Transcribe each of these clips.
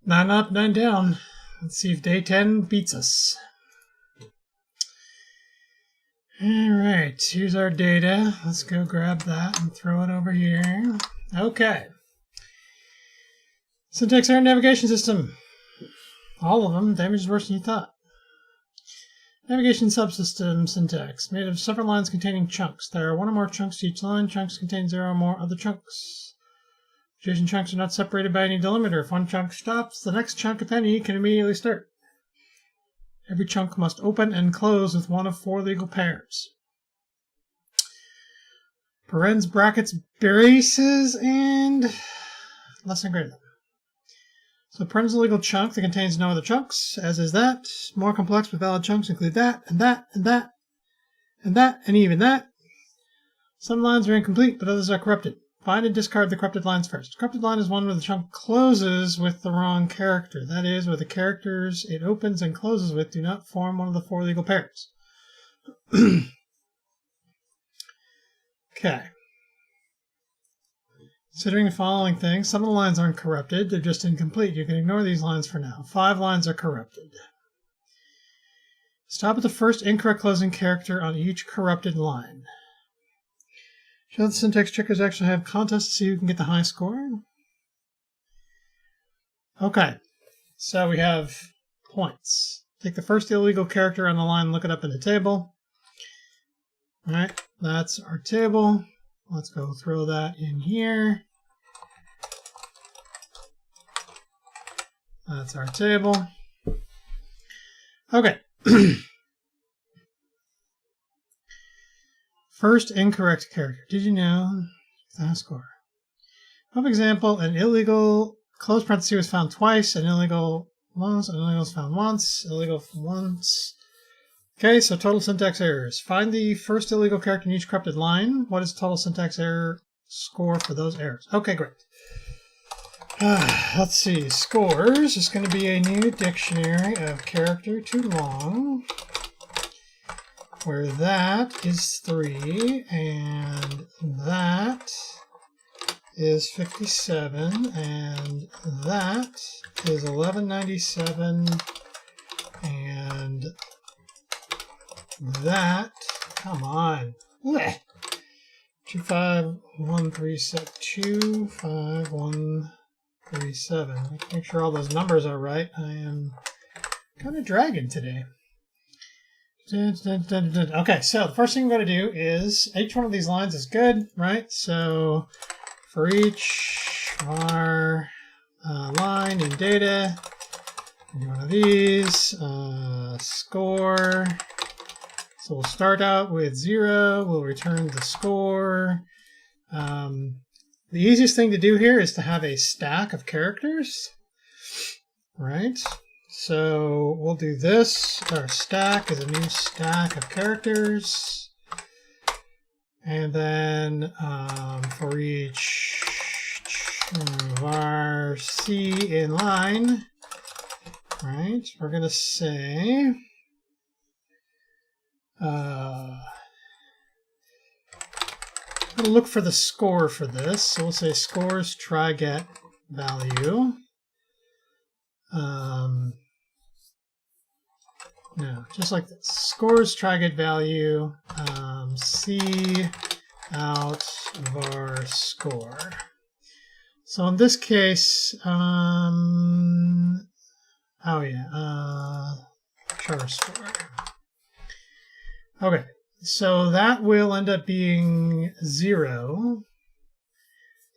9 up, 9 down. Let's see if day 10 beats us. Alright, here's our data. Let's go grab that and throw it over here. Okay. Syntax error navigation system. All of them. Damage is worse than you thought. Navigation subsystem syntax. Made of several lines containing chunks. There are one or more chunks to each line. Chunks contain 0 or more other chunks. Adjacent chunks are not separated by any delimiter. If one chunk stops, the next chunk, if any, can immediately start. Every chunk must open and close with one of 4 legal pairs. Parens, brackets, braces, and less than greater than. So parens is a legal chunk that contains no other chunks, as is that. More complex but valid chunks include that, and that, and that, and that, and even that. Some lines are incomplete, but others are corrupted. Find and discard the corrupted lines first. Corrupted line is one where the chunk closes with the wrong character. That is, where the characters it opens and closes with do not form one of the 4 legal pairs. Okay. Considering the following things, some of the lines aren't corrupted, they're just incomplete. You can ignore these lines for now. 5 lines are corrupted. Stop at the first incorrect closing character on each corrupted line. Show the syntax checkers actually have contests to see who can get the high score. Okay, so we have points. Take the first illegal character on the line and look it up in the table. All right, that's our table. Let's go throw that in here. That's our table. Okay. First incorrect character. Did you know? High score. For example, an illegal close parenthesis was found twice, an illegal once, an illegal was found once, illegal once. Okay, so total syntax errors. Find the first illegal character in each corrupted line. What is total syntax error score for those errors? Okay, great. Let's see. Scores is going to be a new dictionary of character too long, where that is 3 and that is 57 and that is 1197 and that, come on, 25137. Make sure all those numbers are right. I am kind of dragging today. Okay, so the first thing I'm going to do is each one of these lines is good, right? So for each var line in data, one of these, score. So we'll start out with 0. We'll return the score. The easiest thing to do here is to have a stack of characters, right? So we'll do this. Our stack is a new stack of characters. And then for each var C in line, right, we're going to say I'm going to look for the score for this. So we'll say scores try get value. No, just like this. Scores try get value. C out var score. So in this case, char score. Okay, so that will end up being 0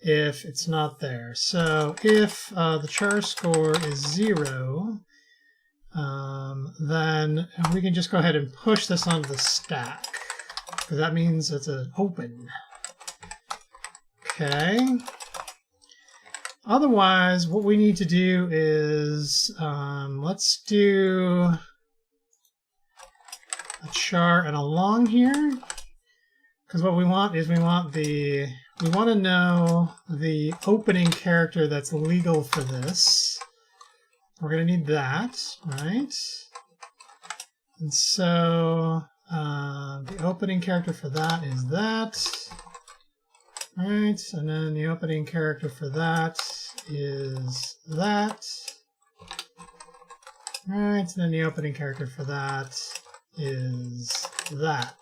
if it's not there. So if the char score is 0, then we can just go ahead and push this onto the stack, because that means it's an open. Okay. Otherwise, what we need to do is, let's do a char and a long here, because what we want is we want to know the opening character that's legal for this. We're going to need that, right? And so the opening character for that is that, right? And then the opening character for that is that. Right, and then the opening character for that is that.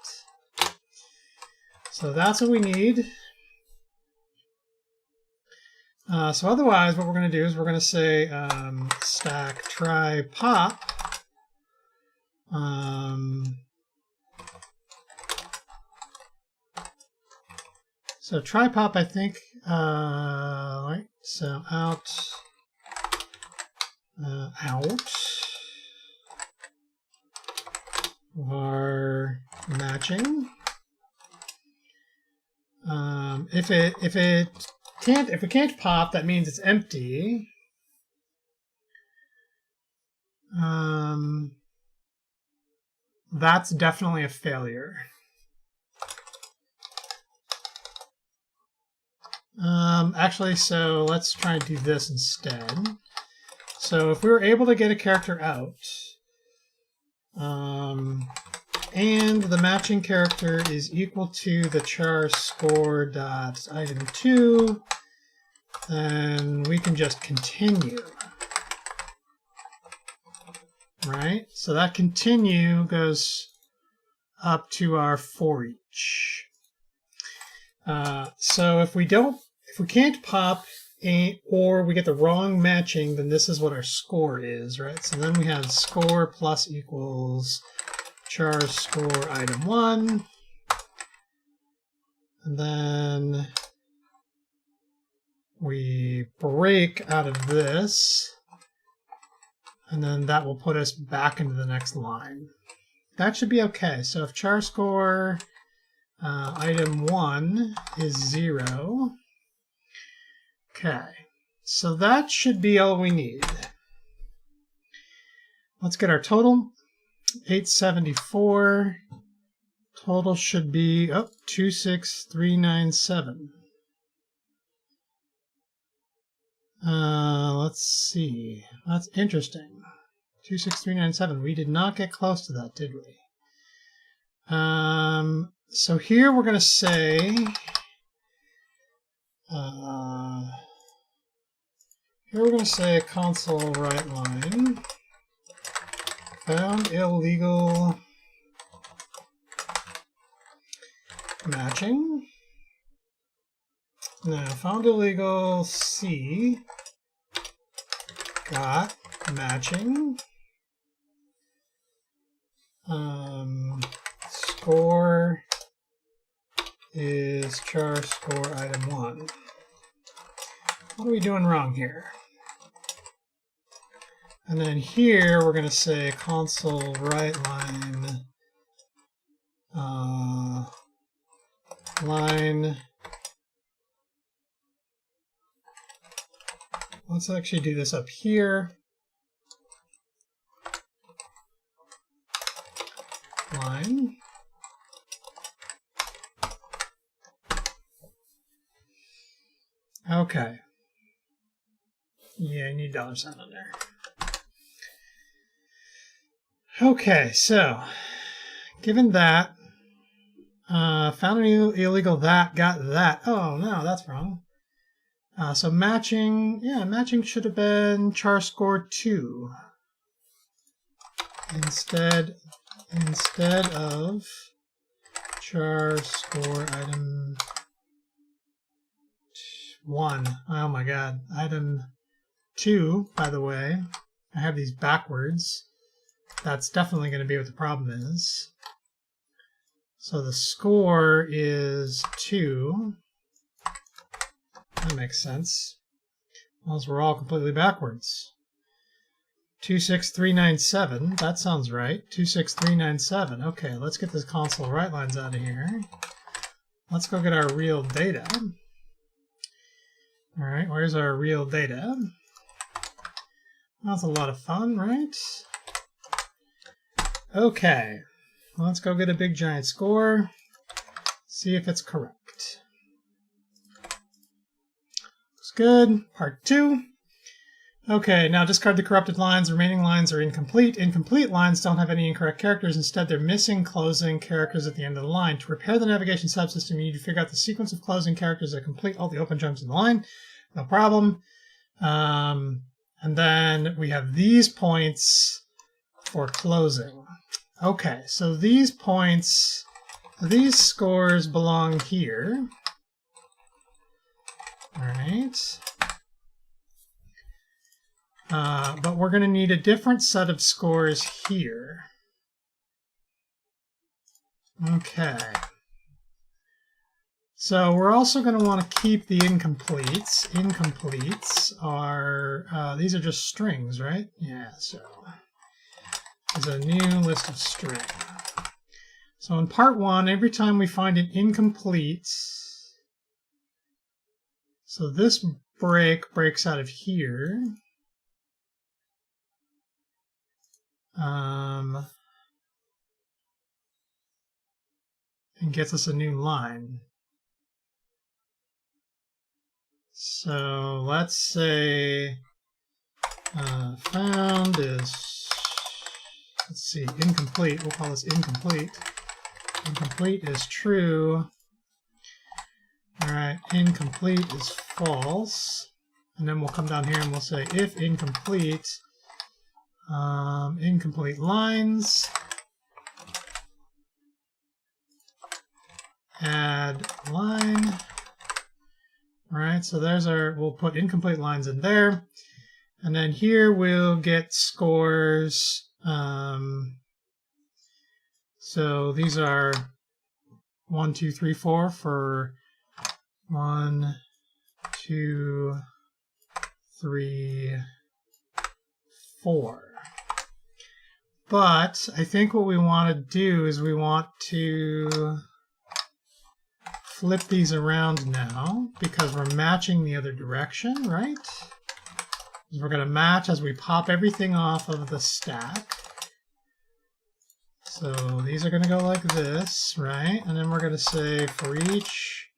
So that's what we need. So otherwise, what we're going to do is we're going to say stack try pop. So try pop, I think. Right. So out. Var matching. If it can't pop, that means it's empty. That's definitely a failure. Actually, so let's try and do this instead. So if we were able to get a character out, and the matching character is equal to the char score dot item 2, then we can just continue. Right? So that continue goes up to our for each. So if we can't pop or we get the wrong matching, then this is what our score is, right? So then we have score plus equals char score item 1. And then we break out of this. And then that will put us back into the next line. That should be okay. So if char score item 1 is 0, okay, so that should be all we need. Let's get our total. 874. Total should be 26397. Let's see. That's interesting. 26397. We did not get close to that, did we? So here we're going to say console write line found illegal matching. No, found illegal C got matching. Score is char score item 1. What are we doing wrong here? And then here we're going to say console write line let's actually do this up here. Line. Okay. Yeah, you need $sign on there. Okay, so given that, found an illegal that, got that. Oh no, that's wrong. So matching, matching should have been char score 2 instead of char score item 1. Oh my god, item 2. By the way, I have these backwards. That's definitely going to be what the problem is. So the score is 2. That makes sense. Well, we're all completely backwards. 26397. That sounds right. 26397. Okay, let's get this console write lines out of here. Let's go get our real data. All right, where's our real data? That's a lot of fun, right? Okay, let's go get a big giant score. See if it's correct. Looks good. Part 2. Okay, now discard the corrupted lines. Remaining lines are incomplete. Incomplete lines don't have any incorrect characters. Instead, they're missing closing characters at the end of the line. To repair the navigation subsystem, you need to figure out the sequence of closing characters that complete all the open jumps in the line. No problem. And then we have these points for closing. Okay, so these points, these scores belong here. All right. But we're going to need a different set of scores here. Okay. So we're also going to want to keep the incompletes. Incompletes are, these are just strings, right? Yeah, so there's a new list of string. So in part 1, every time we find an incomplete, so this break breaks out of here. And gets us a new line. So let's say found is, let's see, incomplete. We'll call this incomplete. Incomplete is true. All right, incomplete is false. And then we'll come down here and we'll say if incomplete, incomplete lines, add line. All right, so there's our, we'll put incomplete lines in there. And then here we'll get scores. So these are 1, 2, 3, 4 for 1, 2, 3, 4. But I think what we want to do is we want to flip these around now because we're matching the other direction, right? We're going to match as we pop everything off of the stack. So these are going to go like this, right? And then we're going to say for each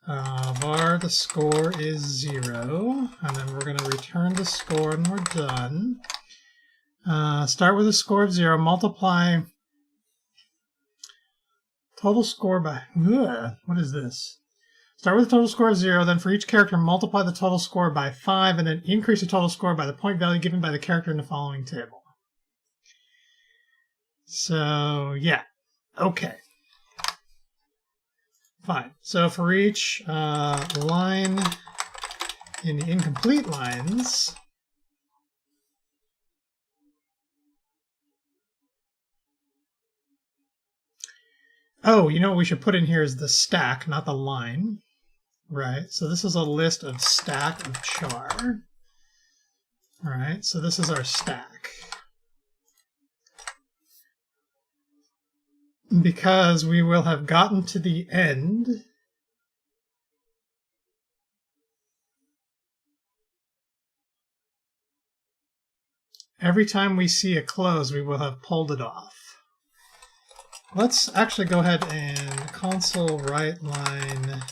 var the score is 0. And then we're going to return the score and we're done. Start with a score of 0, multiply total score by, what is this? Start with a total score of 0, then for each character multiply the total score by 5, and then increase the total score by the point value given by the character in the following table. So, yeah. Okay. Fine. So for each line in the incomplete lines, oh, you know what we should put in here is the stack, not the line. Right, so this is a list of stack of char. All right, so this is our stack. Because we will have gotten to the end. Every time we see a close, we will have pulled it off. Let's actually go ahead and console write line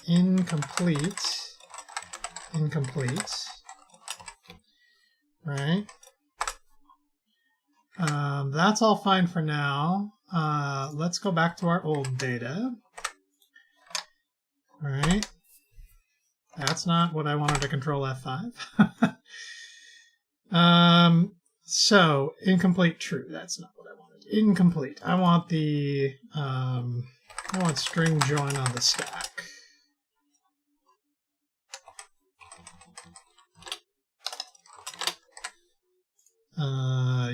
incomplete, right? That's all fine for now. Let's go back to our old data, right? That's not what I wanted to control F5. So incomplete true, that's not what I wanted. Incomplete, I want the, I want string join on the stack.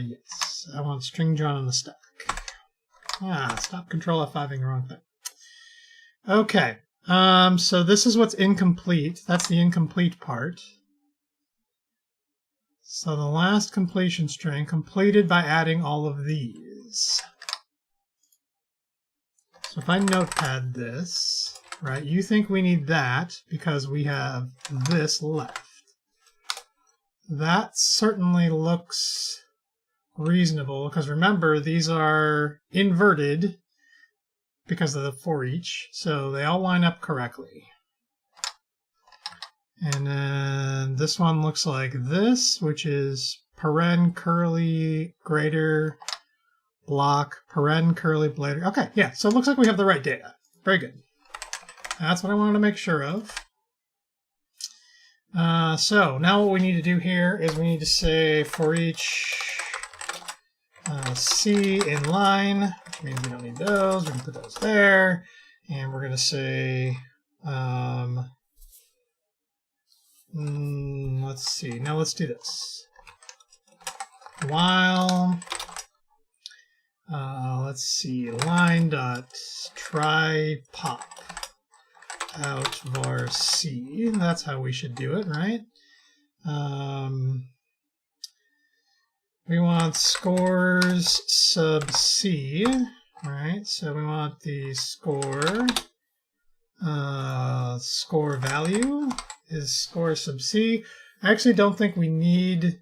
Yes, I want string join on the stack. Stop control F5ing the wrong thing. Okay, so this is what's incomplete. That's the incomplete part. So the last completion string completed by adding all of these. So if I notepad this, right, you think we need that because we have this left. That certainly looks reasonable because remember these are inverted because of the for each, so they all line up correctly. And then this one looks like this, which is paren curly greater block paren curly blader. Okay, yeah, so it looks like we have the right data. Very good. That's what I wanted to make sure of. So now what we need to do here is we need to say for each C inline, which means we don't need those. We're going to put those there. And we're going to say, let's see. Now let's do this. While, let's see, line.try pop out var C. That's how we should do it, right? We want scores sub C, right? So we want the score value is score sub C. I actually don't think we need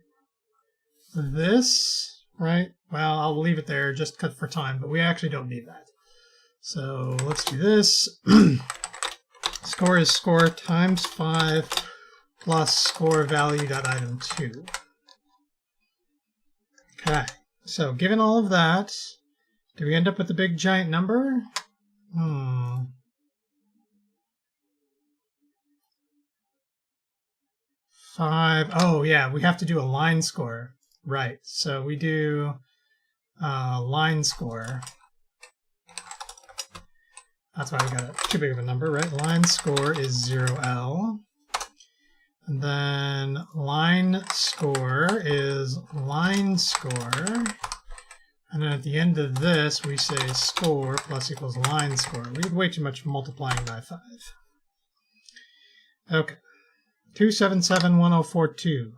this, right? Well, I'll leave it there just for time, but we actually don't need that. So let's do this. Score is score times 5 plus score value.item2. Okay, so given all of that, do we end up with a big giant number? 5. Oh, yeah, we have to do a line score. Right, so we do line score. That's why we got too big of a number, right? Line score is 0L. And then line score is line score. And then at the end of this, we say score plus equals line score. We did way too much multiplying by 5. Okay. 2771042.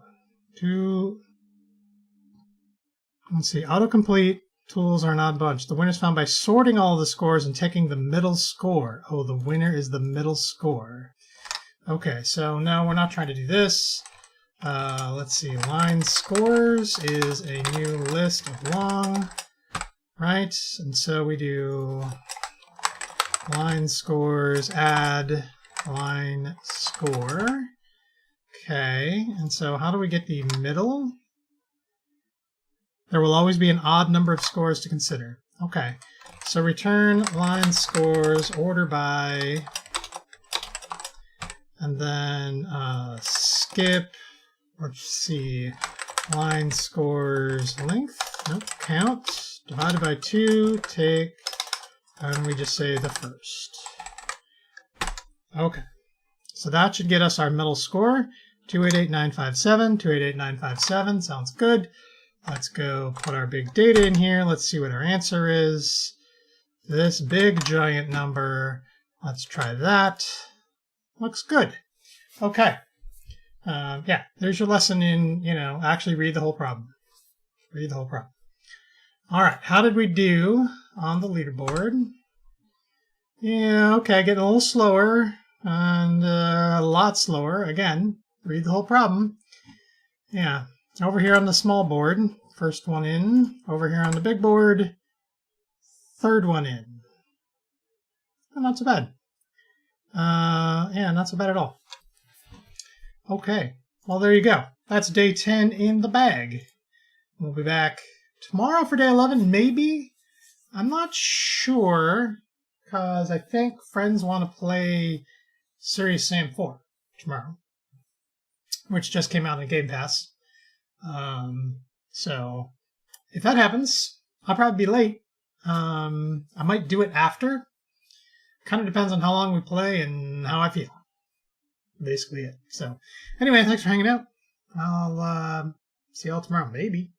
Let's see. Autocomplete tools are not bunched. The winner is found by sorting all the scores and taking the middle score. Oh, the winner is the middle score. Okay, so no, we're not trying to do this. Let's see. Line scores is a new list of long, right? And so we do line scores, add line score. Okay, and so how do we get the middle? There will always be an odd number of scores to consider. Okay, so return line scores, order by, and then skip, let's see, line scores length, nope, count, divided by 2, take, and we just say the first. Okay, so that should get us our middle score, 288957, 288957, sounds good. Let's go put our big data in here. Let's see what our answer is. This big giant number. Let's try that. Looks good. Okay. Yeah, there's your lesson in, actually read the whole problem. Read the whole problem. All right, how did we do on the leaderboard? Yeah, okay, getting a little slower and a lot slower. Again, read the whole problem. Yeah. Over here on the small board, first one in. Over here on the big board, third one in. Oh, not so bad. Yeah, not so bad at all. Okay, well, there you go. That's day 10 in the bag. We'll be back tomorrow for day 11, maybe? I'm not sure, because I think friends want to play Serious Sam 4 tomorrow, which just came out in Game Pass. So if that happens, I'll probably be late. I might do it after. Kind of depends on how long we play and how I feel. Basically it. So anyway, thanks for hanging out. I'll see y'all tomorrow, maybe.